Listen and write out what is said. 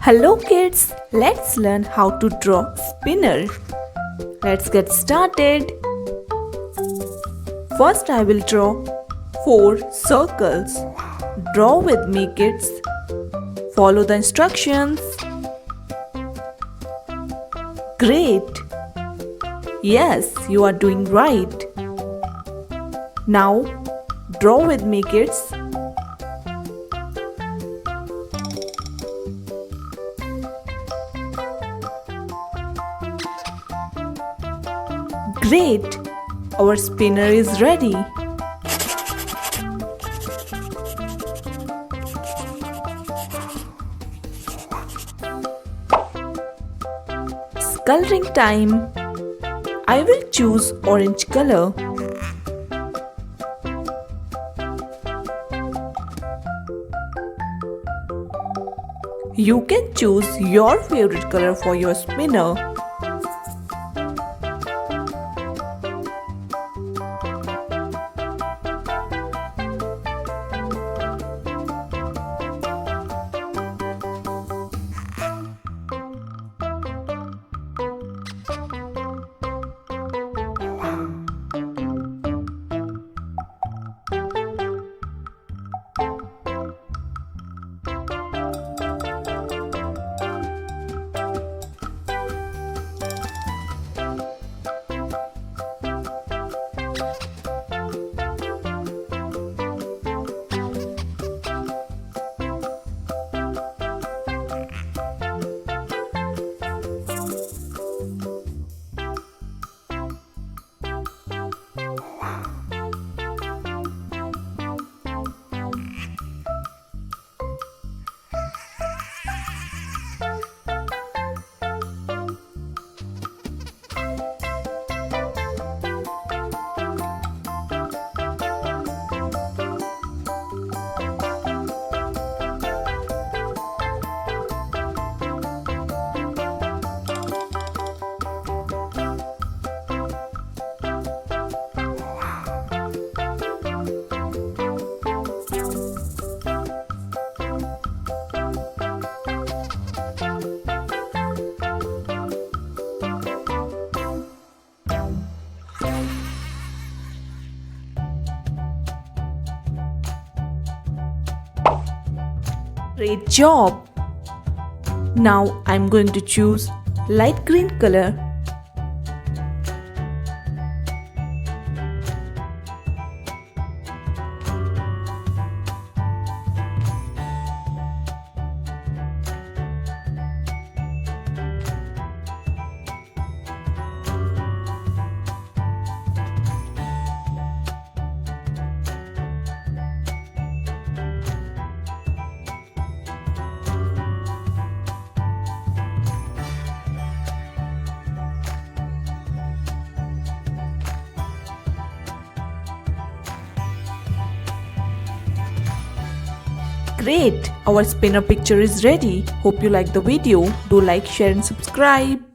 Hello kids, let's learn how to draw spinner. Let's get started. First I will draw 4 circles. Draw with me kids. Follow the instructions. Great! Yes, you are doing right. Now draw with me kids. Great! Our spinner is ready. It's coloring time. I will choose orange color. You can choose your favorite color for your spinner. Great job! Now I'm going to choose light green color. Great! Our spinner picture is ready. Hope you like the video. Do like, share and subscribe.